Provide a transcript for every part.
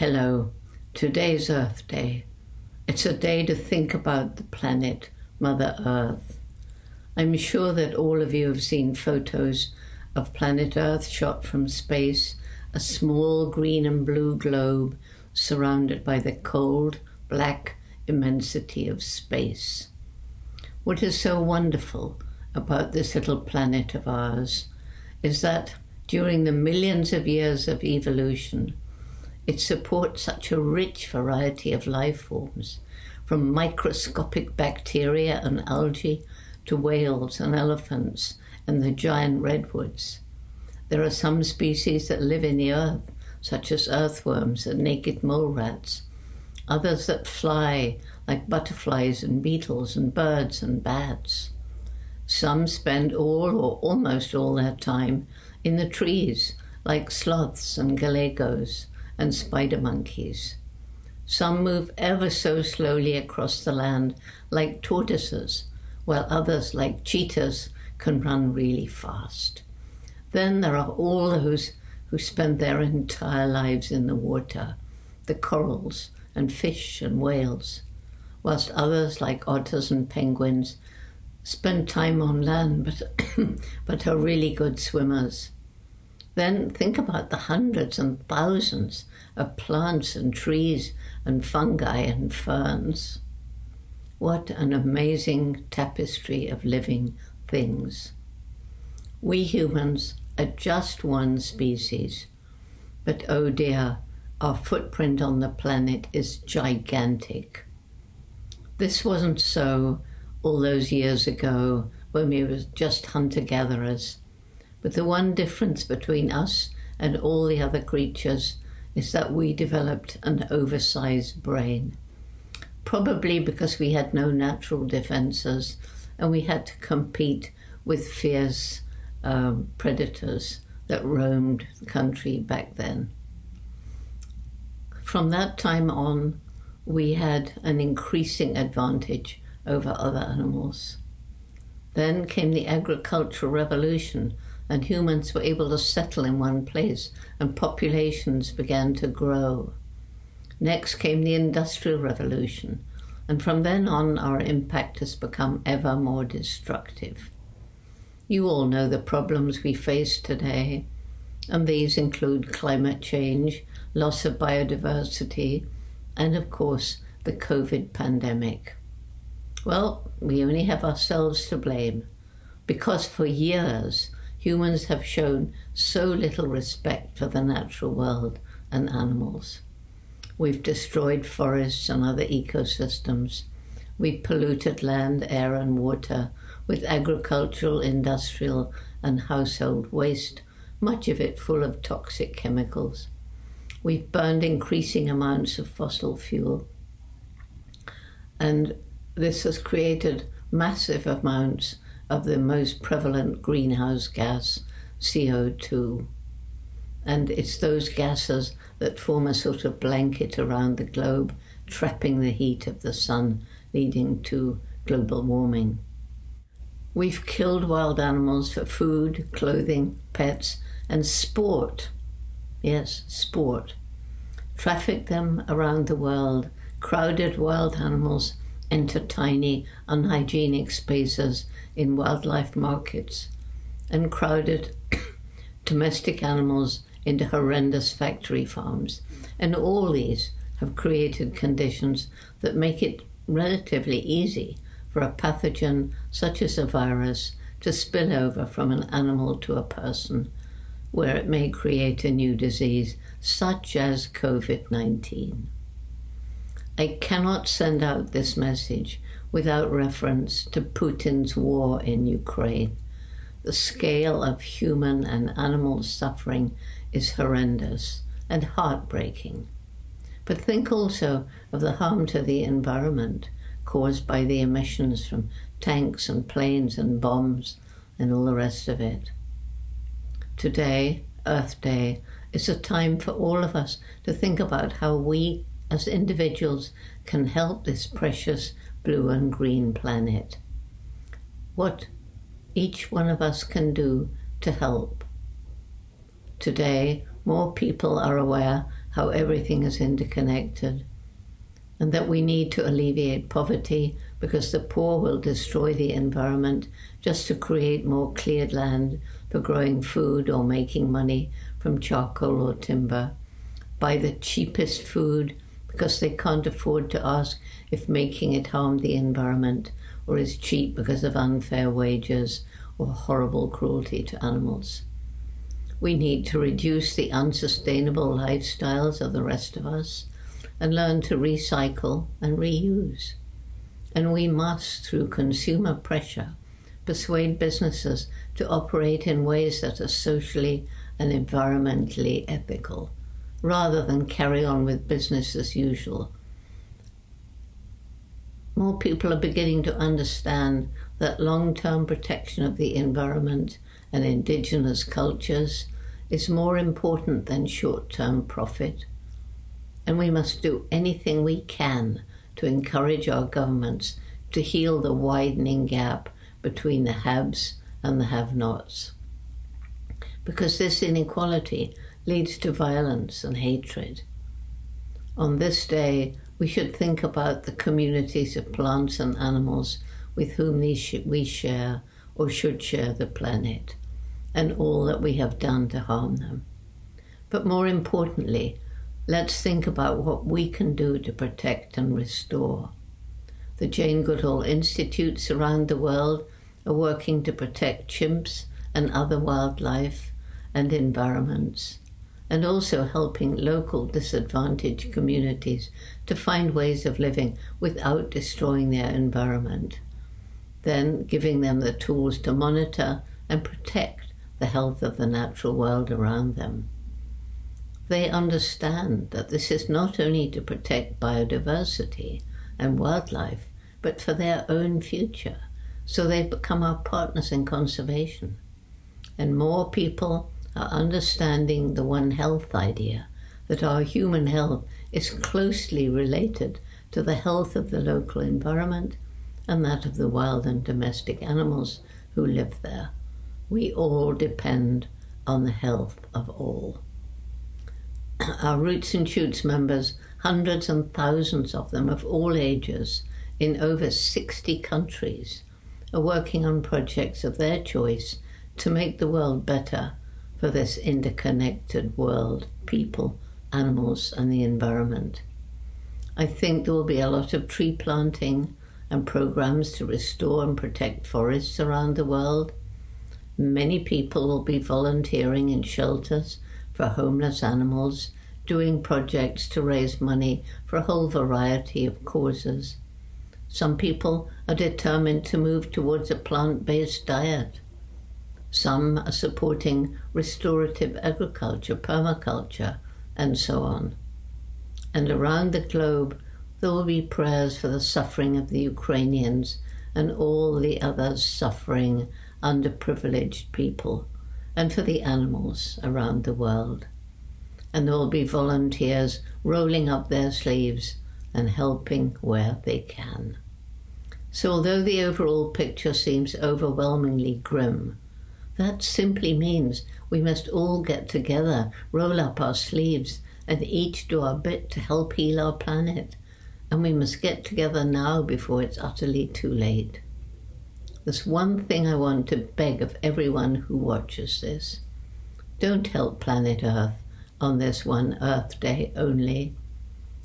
Hello, today's Earth Day. It's a day to think about the planet, Mother Earth. I'm sure that all of you have seen photos of planet Earth shot from space, a small green and blue globe surrounded by the cold, black immensity of space. What is so wonderful about this little planet of ours is that during the millions of years of evolution, it supports such a rich variety of life forms, from microscopic bacteria and algae to whales and elephants and the giant redwoods. There are some species that live in the earth, such as earthworms and naked mole rats, others that fly, like butterflies and beetles and birds and bats. Some spend all or almost all their time in the trees, like sloths and galagos and spider monkeys. Some move ever so slowly across the land, like tortoises, while others, like cheetahs, can run really fast. Then there are all those who spend their entire lives in the water, the corals and fish and whales, whilst others, like otters and penguins, spend time on land but are really good swimmers. Then think about the hundreds and thousands of plants and trees and fungi and ferns. What an amazing tapestry of living things. We humans are just one species, but oh dear, our footprint on the planet is gigantic. This wasn't so all those years ago when we were just hunter-gatherers. But the one difference between us and all the other creatures is that we developed an oversized brain, probably because we had no natural defenses and we had to compete with fierce predators that roamed the country back then. From that time on, we had an increasing advantage over other animals. Then came the agricultural revolution, and humans were able to settle in one place, and populations began to grow. Next came the Industrial Revolution, and from then on our impact has become ever more destructive. You all know the problems we face today, and these include climate change, loss of biodiversity, and of course the COVID pandemic. Well, we only have ourselves to blame, because for years humans have shown so little respect for the natural world and animals. We've destroyed forests and other ecosystems. We've polluted land, air and water with agricultural, industrial and household waste, much of it full of toxic chemicals. We've burned increasing amounts of fossil fuel, and this has created massive amounts of the most prevalent greenhouse gas, CO2. And it's those gases that form a sort of blanket around the globe, trapping the heat of the sun, leading to global warming. We've killed wild animals for food, clothing, pets, and sport. Yes, sport. Trafficked them around the world, crowded wild animals into tiny, unhygienic spaces in wildlife markets, and crowded domestic animals into horrendous factory farms. And all these have created conditions that make it relatively easy for a pathogen such as a virus to spill over from an animal to a person, where it may create a new disease such as COVID-19. I cannot send out this message without reference to Putin's war in Ukraine. The scale of human and animal suffering is horrendous and heartbreaking. But think also of the harm to the environment caused by the emissions from tanks and planes and bombs and all the rest of it. Today, Earth Day, is a time for all of us to think about how we as individuals can help this precious blue and green planet. What each one of us can do to help. Today, more people are aware how everything is interconnected, and that we need to alleviate poverty because the poor will destroy the environment just to create more cleared land for growing food or making money from charcoal or timber, buy the cheapest food because they can't afford to ask if making it harmed the environment or is cheap because of unfair wages or horrible cruelty to animals. We need to reduce the unsustainable lifestyles of the rest of us and learn to recycle and reuse. And we must, through consumer pressure, persuade businesses to operate in ways that are socially and environmentally ethical, rather than carry on with business as usual. More people are beginning to understand that long-term protection of the environment and indigenous cultures is more important than short-term profit. And we must do anything we can to encourage our governments to heal the widening gap between the haves and the have-nots. Because this inequality leads to violence and hatred. On this day, we should think about the communities of plants and animals with whom we share or should share the planet, and all that we have done to harm them. But more importantly, let's think about what we can do to protect and restore. The Jane Goodall Institutes around the world are working to protect chimps and other wildlife and environments, and also helping local disadvantaged communities to find ways of living without destroying their environment, then giving them the tools to monitor and protect the health of the natural world around them. They understand that this is not only to protect biodiversity and wildlife, but for their own future, so they've become our partners in conservation. And more people are understanding the One Health idea, that our human health is closely related to the health of the local environment and that of the wild and domestic animals who live there. We all depend on the health of all. Our Roots and Shoots members, hundreds and thousands of them of all ages in over 60 countries, are working on projects of their choice to make the world better for this interconnected world, people, animals, and the environment. I think there will be a lot of tree planting and programs to restore and protect forests around the world. Many people will be volunteering in shelters for homeless animals, doing projects to raise money for a whole variety of causes. Some people are determined to move towards a plant-based diet. Some are supporting restorative agriculture, permaculture, and so on. And around the globe, there will be prayers for the suffering of the Ukrainians and all the others suffering underprivileged people, and for the animals around the world. And there will be volunteers rolling up their sleeves and helping where they can. So although the overall picture seems overwhelmingly grim, that simply means we must all get together, roll up our sleeves, and each do our bit to help heal our planet. And we must get together now before it's utterly too late. There's one thing I want to beg of everyone who watches this. Don't help planet Earth on this one Earth Day only.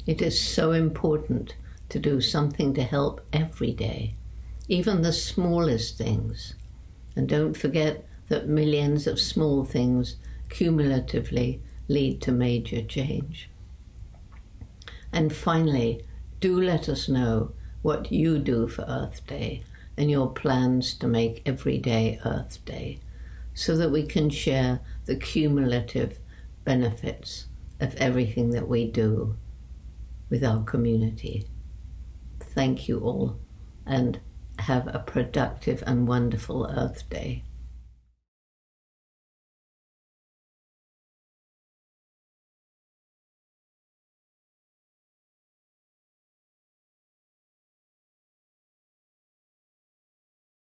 It is so important to do something to help every day, even the smallest things. And don't forget that millions of small things cumulatively lead to major change. And finally, do let us know what you do for Earth Day and your plans to make every day Earth Day, so that we can share the cumulative benefits of everything that we do with our community. Thank you all, and have a productive and wonderful Earth Day.